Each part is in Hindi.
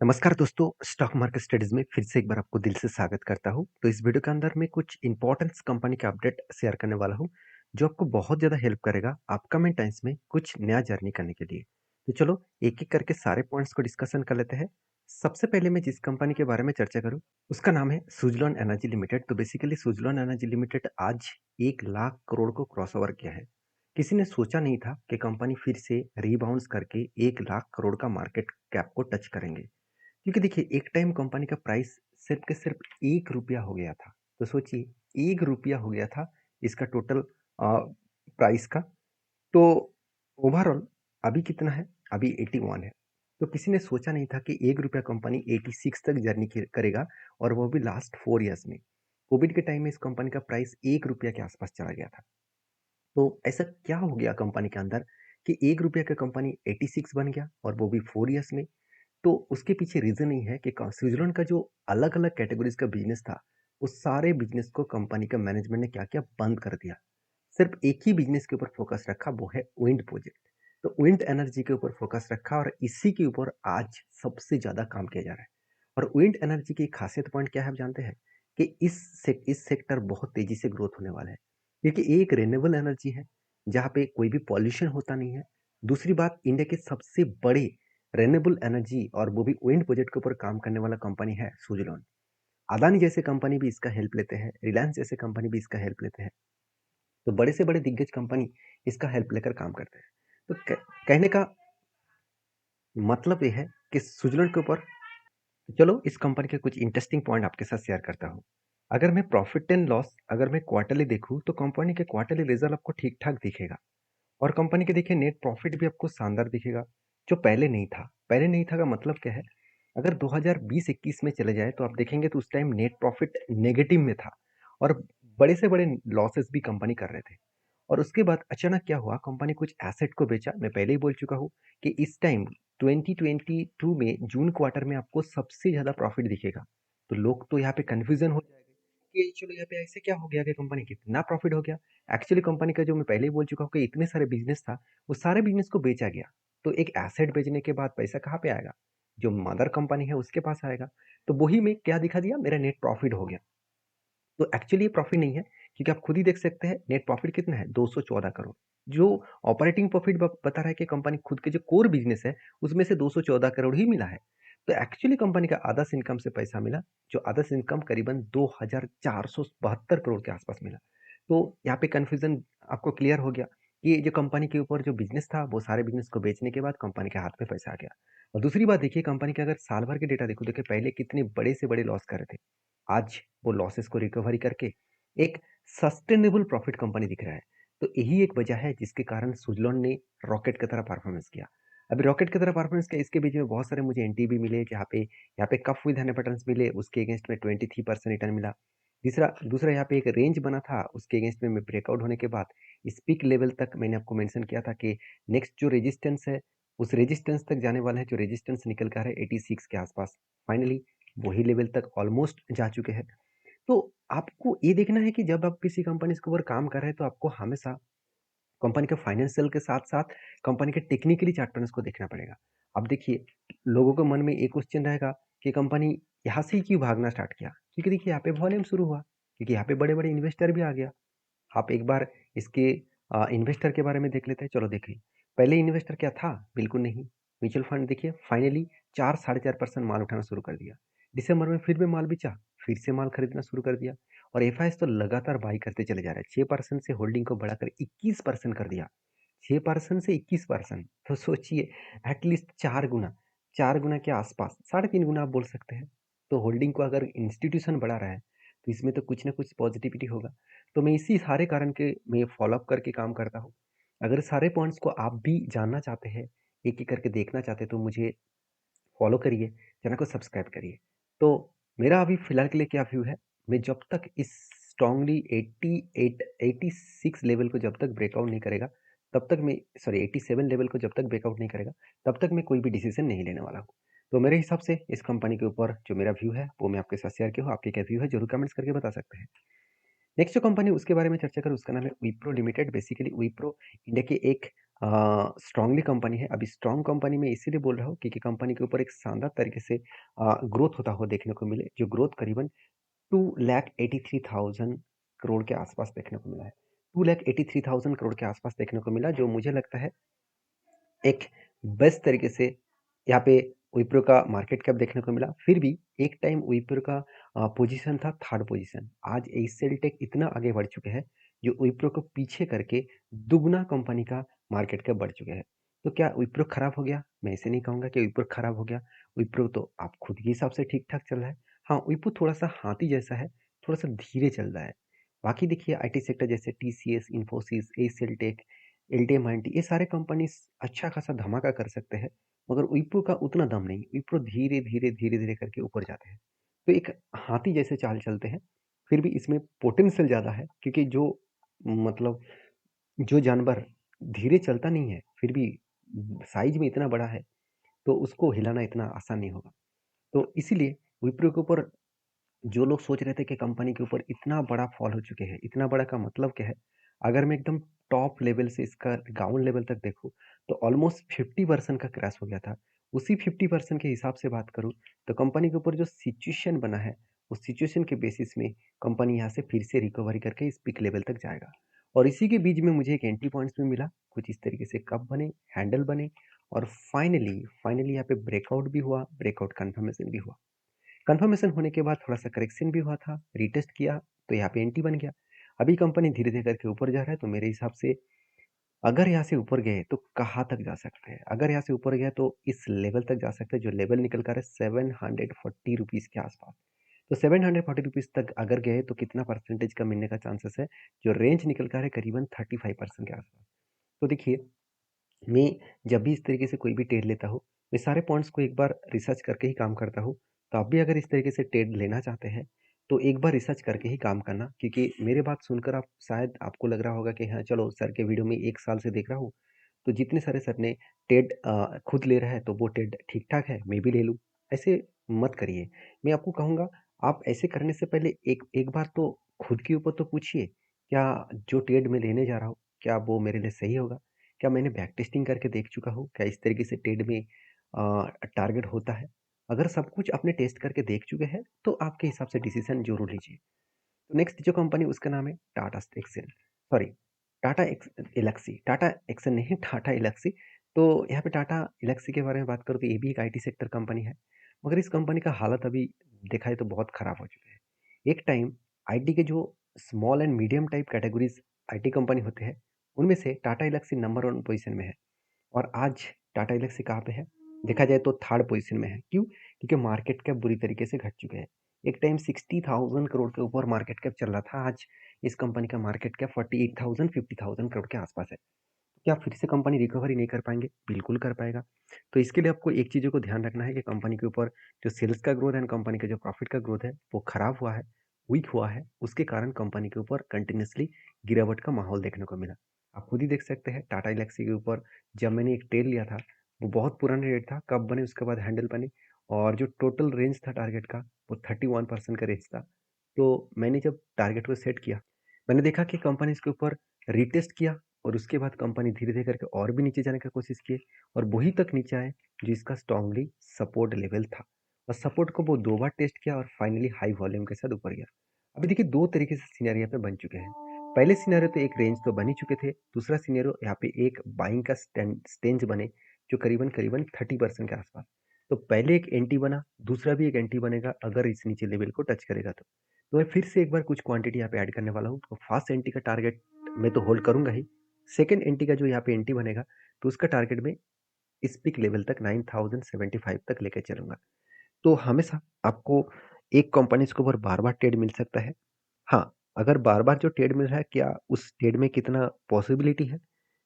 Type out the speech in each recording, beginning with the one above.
नमस्कार दोस्तों, स्टॉक मार्केट स्टडीज में फिर से एक बार आपको दिल से स्वागत करता हूँ। तो इस वीडियो के अंदर मैं कुछ इंपॉर्टेंट कंपनी के अपडेट शेयर करने वाला हूँ, जो आपको बहुत ज़्यादा हेल्प करेगा अपकमिंग टाइम्स में कुछ नया जर्नी करने के लिए। तो चलो एक-एक करके सारे पॉइंट्स को डिस्कशन कर लेते हैं। सबसे पहले मैं जिस कंपनी के बारे में चर्चा करूँ, उसका नाम है सुज़लोन एनर्जी लिमिटेड। तो बेसिकली सुज़लोन एनर्जी लिमिटेड आज 1 लाख करोड़ को क्रॉस ओवर किया है। किसी ने सोचा नहीं था कि कंपनी फिर से रीबाउंस करके 1 लाख करोड़ का मार्केट कैप को टच करेंगे। क्योंकि देखिए एक टाइम कंपनी का प्राइस सिर्फ के सिर्फ 1 रुपया हो गया था। तो सोचिए 1 रुपया हो गया था इसका टोटल प्राइस का। तो ओवरऑल अभी कितना है? अभी 81 है। तो किसी ने सोचा नहीं था कि 1 रुपया कंपनी 86 तक जर्नी करेगा, और वो भी लास्ट 4 इयर्स में। कोविड के टाइम में इस कंपनी का प्राइस 1 रुपया के आसपास चला गया था। तो ऐसा क्या हो गया कंपनी के अंदर कि 1 रुपया का कंपनी 86 बन गया, और वो भी 4 इयर्स में। तो उसके पीछे रीज़न ये है कि स्विट्ज़रलैंड का जो अलग-अलग कैटेगरीज़ का बिज़नेस था, उस सारे बिज़नेस को कंपनी का मैनेजमेंट ने क्या किया, बंद कर दिया। सिर्फ़ एक ही बिज़नेस के ऊपर फ़ोकस रखा, वो है विंड प्रोजेक्ट। तो विंड एनर्जी के ऊपर फ़ोकस रखा, और इसी के ऊपर आज सबसे ज़्यादा काम किया जा रहा है। और विंड एनर्जी की खासियत पॉइंट क्या है आप जानते हैं? कि इस सेक्टर बहुत तेज़ी से ग्रोथ होने वाला है। क्योंकि ये एक रिन्यूएबल एनर्जी है, जहाँ पे कोई भी पॉल्यूशन होता नहीं है। दूसरी बात, इंडिया के सबसे बड़े रिन्यूएबल एनर्जी और वो भी विंड प्रोजेक्ट के ऊपर काम करने वाला कंपनी है सुज़लोन। अदानी जैसे कंपनी भी इसका हेल्प लेते हैं, रिलायंस जैसे कंपनी भी इसका हेल्प लेते हैं। तो बड़े से बड़े दिग्गज कंपनी इसका हेल्प लेकर काम करते हैं। तो कहने का मतलब ये है कि सुज़लोन के ऊपर, चलो इस कंपनी के कुछ इंटरेस्टिंग पॉइंट आपके साथ शेयर करता हूँ। अगर मैं प्रॉफिट एंड लॉस, अगर मैं क्वार्टरली देखूँ, तो कंपनी के क्वार्टरली रिजल्ट आपको ठीक-ठाक दिखेगा। और कंपनी के देखिए नेट प्रॉफिट भी आपको शानदार दिखेगा, जो पहले नहीं था। पहले नहीं था का मतलब क्या है? अगर 2020-21 में चले जाए तो आप देखेंगे तो उस टाइम नेट प्रॉफिट नेगेटिव में था, और बड़े से बड़े लॉसेस भी कंपनी कर रहे थे। और उसके बाद अचानक क्या हुआ, कंपनी कुछ एसेट को बेचा। मैं पहले ही बोल चुका हूँ कि इस टाइम 2022 में जून क्वार्टर में आपको सबसे ज़्यादा प्रॉफिट दिखेगा। तो लोग तो यहाँ पे कन्फ्यूज़न हो जाएँगे कि चलो यहाँ पे ऐसे क्या हो गया कि कंपनी कितना प्रॉफिट हो गया? एक्चुअली कंपनी का, जो मैं पहले ही बोल चुका हूँ कि इतने सारे बिज़नेस था, वो सारे बिज़नेस को बेचा गया। तो एक एसेट बेचने के बाद पैसा कहाँ पे आएगा? जो मदर कंपनी है उसके पास आएगा। तो वही में क्या दिखा दिया, मेरा नेट प्रॉफिट हो गया। तो एक्चुअली ये प्रॉफिट नहीं है, क्योंकि आप खुद ही देख सकते हैं नेट प्रॉफिट कितना है, 214 करोड़। जो ऑपरेटिंग प्रॉफिट बता रहा है कि कंपनी खुद के जो कोर बिजनेस है, उसमें से 214 करोड़ ही मिला है। तो एक्चुअली कंपनी का अदर्स इनकम से पैसा मिला, जो अदर्स इनकम करीबन 2472 करोड़ के आसपास मिला। तो यहाँ पे कंफ्यूजन आपको क्लियर हो गया कि जो कंपनी के ऊपर जो बिजनेस था, वो सारे बिजनेस को बेचने के बाद कंपनी के हाथ में पैसा आ गया। और दूसरी बात देखिए, कंपनी के अगर साल भर के डेटा देखो, देखिए पहले कितने बड़े से बड़े लॉस कर रहे थे। आज वो लॉसेस को रिकवरी करके एक सस्टेनेबल प्रॉफिट कंपनी दिख रहा है। तो यही एक वजह है जिसके कारण सुज़लोन ने रॉकेट की तरह परफॉर्मेंस किया। अभी रॉकेट की तरह परफॉर्मेंस किया, इसके बीच में बहुत सारे मुझे एनटी भी मिले, जहाँ पे यहाँ पे कप विद हनी पैटर्न्स मिले, उसके अगेंस्ट में 23% रिटर्न मिला। तीसरा दूसरा यहाँ पे एक रेंज बना था, उसके अगेंस्ट में ब्रेकआउट होने के बाद इस पीक लेवल तक मैंने आपको मेंशन किया था कि नेक्स्ट जो रेजिस्टेंस है, उस रेजिस्टेंस तक जाने वाला है। जो रेजिस्टेंस निकल कर है 86 के आसपास, फाइनली वही लेवल तक ऑलमोस्ट जा चुके हैं। तो आपको ये देखना है कि जब आप किसी कंपनी के ऊपर काम कर रहे हैं, तो आपको हमेशा कंपनी के फाइनेंशियल के साथ-साथ कंपनी के टेक्निकली चार्ट पैटर्न्स को देखना पड़ेगा। अब देखिए, लोगों के मन में एक क्वेश्चन रहेगा कि कंपनी यहाँ से ही क्यों भागना स्टार्ट किया? क्योंकि देखिए यहाँ पे वॉल्यूम शुरू हुआ, क्योंकि यहाँ पे बड़े-बड़े इन्वेस्टर भी आ गया। आप एक बार इसके इन्वेस्टर के बारे में देख लेते हैं। चलो देखिए, पहले इन्वेस्टर क्या था? बिल्कुल नहीं। म्यूचुअल फंड देखिए फाइनली 4 साढ़े 4% माल उठाना शुरू कर दिया। दिसंबर में फिर भी माल बेचा, फिर से माल खरीदना शुरू कर दिया, और एफआईएस तो लगातार बाई करते चले जा रहे हैं। 6% से होल्डिंग को बढ़ाकर 21% कर दिया। 6% से 21%, तो सोचिए एटलीस्ट 4 गुना, 4 गुना के आसपास, साढ़े 3 गुना आप बोल सकते हैं। तो होल्डिंग को अगर इंस्टीट्यूशन बढ़ा रहा है, तो इसमें तो कुछ ना कुछ पॉजिटिविटी होगा। तो मैं इसी सारे कारण के मैं फॉलो-अप करके काम करता हूँ। अगर सारे पॉइंट्स को आप भी जानना चाहते हैं, एक-एक करके देखना चाहते हैं, तो मुझे फॉलो करिए, चैनल को सब्सक्राइब करिए। तो मेरा अभी फ़िलहाल के लिए क्या व्यू है, मैं जब तक इस स्ट्रांगली 88 86 लेवल को जब तक ब्रेकआउट नहीं करेगा, तब तक मैं, सॉरी 87 लेवल को जब तक ब्रेकआउट नहीं करेगा, तब तक मैं कोई भी डिसीज़न नहीं लेने वाला हूँ। तो मेरे हिसाब से इस कंपनी के ऊपर जो मेरा व्यू है, वो मैं आपके साथ शेयर किया हूँ। आपके क्या व्यू है, ज़रूर कमेंट्स करके बता सकते हैं। नेक्स्ट जो कंपनी उसके बारे में चर्चा करें, उसका नाम है Wipro limited. Basically Wipro India की एक स्ट्रांगली कंपनी है। अभी स्ट्रांग कंपनी में इसीलिए बोल रहा हूँ क्योंकि कंपनी के ऊपर एक शानदार तरीके से ग्रोथ होता हुआ देखने को मिले, जो ग्रोथ करीबन 2,83,000 करोड़ के आसपास देखने को मिला है। 2,83,000 करोड़ के आसपास देखने को मिला, जो मुझे लगता है एक बेस्ट तरीके से यहाँ पे विप्रो का मार्केट कैप देखने को मिला। फिर भी एक टाइम विप्रो का पोजीशन था थर्ड पोजीशन। आज एचसीएल टेक इतना आगे बढ़ चुके हैं जो विप्रो को पीछे करके दुगना कंपनी का मार्केट कैप बढ़ चुके हैं। तो क्या विप्रो खराब हो गया? मैं ऐसे नहीं कहूँगा कि विप्रो खराब हो गया। विप्रो तो आप खुद के हिसाब से ठीक ठाक चल रहा है। हाँ, विप्रो थोड़ा सा हाथी जैसा है, थोड़ा सा धीरे चल रहा है। बाकी देखिए आईटी सेक्टर जैसे TCS, Infosys, HCL tech, LTM IT, ये सारे कंपनीज अच्छा खासा धमाका कर सकते हैं, मगर विप्रो का उतना दम नहीं। विप्रो धीरे धीरे धीरे धीरे करके ऊपर जाते हैं, तो एक हाथी जैसे चाल चलते हैं। फिर भी इसमें पोटेंशियल ज़्यादा है क्योंकि जो मतलब जो जानवर धीरे चलता नहीं है फिर भी साइज में इतना बड़ा है, तो उसको हिलाना इतना आसान नहीं होगा। तो इसीलिए विप्रो के ऊपर जो लोग सोच रहे थे कि कंपनी के ऊपर इतना बड़ा फॉल हो चुके हैं, इतना बड़ा का मतलब क्या है? अगर मैं एकदम टॉप लेवल से इसका ग्राउंड लेवल तक देखूँ, तो ऑलमोस्ट 50% का क्रैश हो गया था। उसी 50% के हिसाब से बात करूँ, तो कंपनी के ऊपर जो सिचुएशन बना है, उस सिचुएशन के बेसिस में कंपनी यहाँ से फिर से रिकवरी करके इस पीक लेवल तक जाएगा। और इसी के बीच में मुझे एक एंट्री पॉइंट्स भी मिला, कुछ इस तरीके से कप बने, हैंडल बने और फाइनली फाइनली यहाँ पे ब्रेकआउट भी हुआ, ब्रेकआउट कन्फर्मेशन भी हुआ। कंफर्मेशन होने के बाद थोड़ा सा करेक्शन भी हुआ था, रीटेस्ट किया तो यहाँ पे एंटी बन गया। अभी कंपनी धीरे धीरे करके ऊपर जा रहा है, तो मेरे हिसाब से अगर यहाँ से ऊपर गए तो कहाँ तक जा सकते हैं? अगर यहाँ से ऊपर गया तो इस लेवल तक जा सकते हैं, जो लेवल निकल कर है 740 रुपीज़ के आसपास। तो 740 रुपीज़ तक अगर गए तो कितना परसेंटेज का मिलने का चांसेस है? जो रेंज निकल कर है करीबन 35% के आसपास। तो देखिए, मैं जब भी इस तरीके से कोई भी ट्रेड लेता हूँ, मैं सारे पॉइंट्स को एक बार रिसर्च करके ही काम करता हूँ। तो आप भी अगर इस तरीके से ट्रेड लेना चाहते हैं, तो एक बार रिसर्च करके ही काम करना, क्योंकि मेरे बात सुनकर आप शायद आपको लग रहा होगा कि हाँ, चलो सर के वीडियो में 1 साल से देख रहा हूँ, तो जितने सारे सर ने ट्रेड खुद ले रहा है, तो वो ट्रेड ठीक-ठाक है, मैं भी ले लूँ। ऐसे मत करिए। मैं आपको कहूँगा, आप ऐसे करने से पहले एक एक बार तो खुद के ऊपर तो पूछिए, क्या जो ट्रेड मैं लेने जा रहा हूँ, क्या वो मेरे लिए सही होगा? क्या मैंने बैक टेस्टिंग करके देख चुका हूँ? क्या इस तरीके से ट्रेड में टारगेट होता है? अगर सब कुछ आपने टेस्ट करके देख चुके हैं, तो आपके हिसाब से डिसीजन ज़रूर लीजिए। तो नेक्स्ट जो कंपनी उसका नाम है टाटा एक्सेल, सॉरी टाटा एलेक्सी, टाटा एक्सेल नहीं टाटा एलेक्सी। तो यहाँ पे टाटा एलेक्सी के बारे में बात करूँ तो ये भी एक आईटी सेक्टर कंपनी है, मगर इस कंपनी का हालत अभी देखा है तो बहुत खराब हो चुके हैं। एक टाइम आईटी के जो small and medium type categories IT company होते हैं, उनमें से टाटा एलेक्सी नंबर 1 पोजीशन में है। और आज टाटा एलेक्सी कहाँ पे है? देखा जाए तो थर्ड पोजीशन में है। क्यों? क्योंकि मार्केट कैप बुरी तरीके से घट चुके हैं। एक टाइम 60,000 करोड़ के ऊपर मार्केट कैप चल रहा था, आज इस कंपनी का मार्केट कैप 48,000 50,000 करोड़ के आसपास है। क्या फिर से कंपनी रिकवरी नहीं कर पाएँगे? बिल्कुल कर पाएगा। तो इसके लिए आपको एक चीज़ों को ध्यान रखना है कि कंपनी के ऊपर जो सेल्स का ग्रोथ एंड कंपनी का जो प्रॉफिट का ग्रोथ है, वो खराब हुआ है, वीक हुआ है। उसके कारण कंपनी के ऊपर कंटिन्यूअसली गिरावट का माहौल देखने को मिला। आप खुद ही देख सकते हैं टाटा एल्क्सी के ऊपर जब मैंने एक ट्रेड लिया था, वो बहुत पुराना रेट था, कब बने उसके बाद हैंडल बने और जो टोटल रेंज था टारगेट का, वो 31% का रेंज था। तो मैंने जब टारगेट को सेट किया, मैंने देखा कि कंपनी इसके ऊपर रीटेस्ट किया और उसके बाद कंपनी धीरे-धीरे करके और भी नीचे जाने की कोशिश की और वहीं तक नीचे आए जो इसका स्ट्रांगली सपोर्ट लेवल था। और सपोर्ट को वो 2 बार टेस्ट किया और फाइनली हाई वॉल्यूम के साथ ऊपर गया। अभी देखिए 2 तरीके से सिनेरियो यहाँ पे बन चुके हैं। पहले सिनेरियो तो एक रेंज तो बन ही चुके थे, दूसरा सिनेरियो यहाँ पे एक बाइंग का स्टेंज बने जो करीबन-करीबन 30% के आसपास। तो पहले एक एंटी बना, दूसरा भी एक एंटी बनेगा अगर इस नीचे लेवल को टच करेगा तो। तो मैं फिर से एक बार कुछ क्वांटिटी यहाँ पे ऐड करने वाला हूँ। तो फर्स्ट एंटी का टारगेट मैं तो होल्ड करूँगा ही। सेकंड एंटी का जो यहाँ पे एंटी बनेगा, तो उसका टारगेट मैं इस पीक लेवल तक 9075 तक लेके चलूँगा। तो हमेशा आपको एक कंपनीज़ के ऊपर बार-बार ट्रेड मिल सकता है। हाँ, अगर बार-बार जो ट्रेड मिल रहा है, क्या उस ट्रेड में कितना पॉसिबिलिटी है,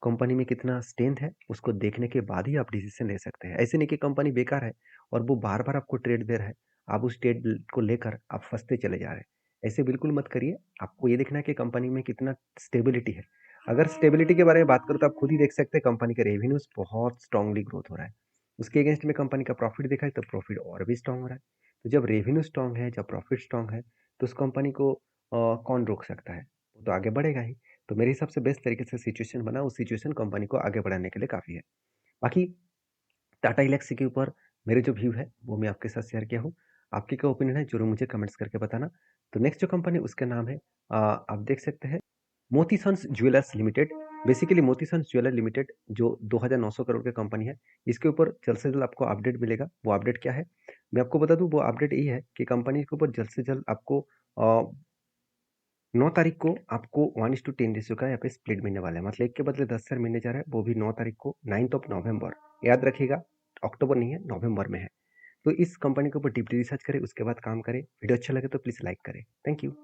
कंपनी में कितना स्ट्रेंथ है, उसको देखने के बाद ही आप डिसीज़न ले सकते हैं। ऐसे नहीं कि कंपनी बेकार है और वो बार-बार आपको ट्रेड दे रहा है, आप उस ट्रेड को लेकर आप फँसते चले जा रहे हैं। ऐसे बिल्कुल मत करिए, आपको ये देखना है कि कंपनी में कितना स्टेबिलिटी है। अगर स्टेबिलिटी के बारे में बात करूँ तो आप खुद ही देख सकते हैं कंपनी का रेवेन्यूज़ बहुत स्ट्रांगली ग्रोथ हो रहा है। उसके अगेंस्ट में कंपनी का प्रॉफिट देखा है तो प्रॉफिट और भी स्ट्रांग हो रहा है। तो जब रेवेन्यू स्ट्रांग है, जब प्रॉफिट स्ट्रांग है, तो उस कंपनी को कौन रोक सकता है? वो तो आगे बढ़ेगा ही। तो मेरे हिसाब से बेस्ट तरीके से सिचुएशन बना, उस सिचुएशन कंपनी को आगे बढ़ाने के लिए काफ़ी है। बाकी टाटा एल्क्सी के ऊपर मेरे जो व्यू है वो मैं आपके साथ शेयर किया हूँ। आपकी क्या ओपिनियन है ज़रूर मुझे कमेंट्स करके बताना। तो नेक्स्ट जो कंपनी उसका नाम है आप देख सकते हैं मोती सन्स ज्वेलर्स लिमिटेड। बेसिकली मोती सन्स ज्वेलर लिमिटेड जो 2,900 करोड़ की कंपनी है, इसके ऊपर जल्द से जल्द आपको अपडेट मिलेगा। वो अपडेट क्या है? मैं आपको बता दूँ वो अपडेट यही है कि कंपनी के ऊपर जल्द से जल्द आपको 9 तारीख को आपको 1:10 रेशियो का यहाँ पे स्प्लिट मिलने वाला है। मतलब 1 के बदले 10 शेयर मिलने जा रहा है, वो भी 9 तारीख को 9th ऑफ नवंबर। याद रखिएगा अक्टूबर नहीं है, नवंबर में है। तो इस कंपनी के ऊपर डीपली रिसर्च करें, उसके बाद काम करें। वीडियो अच्छा लगे तो प्लीज़ लाइक करें। Thank you.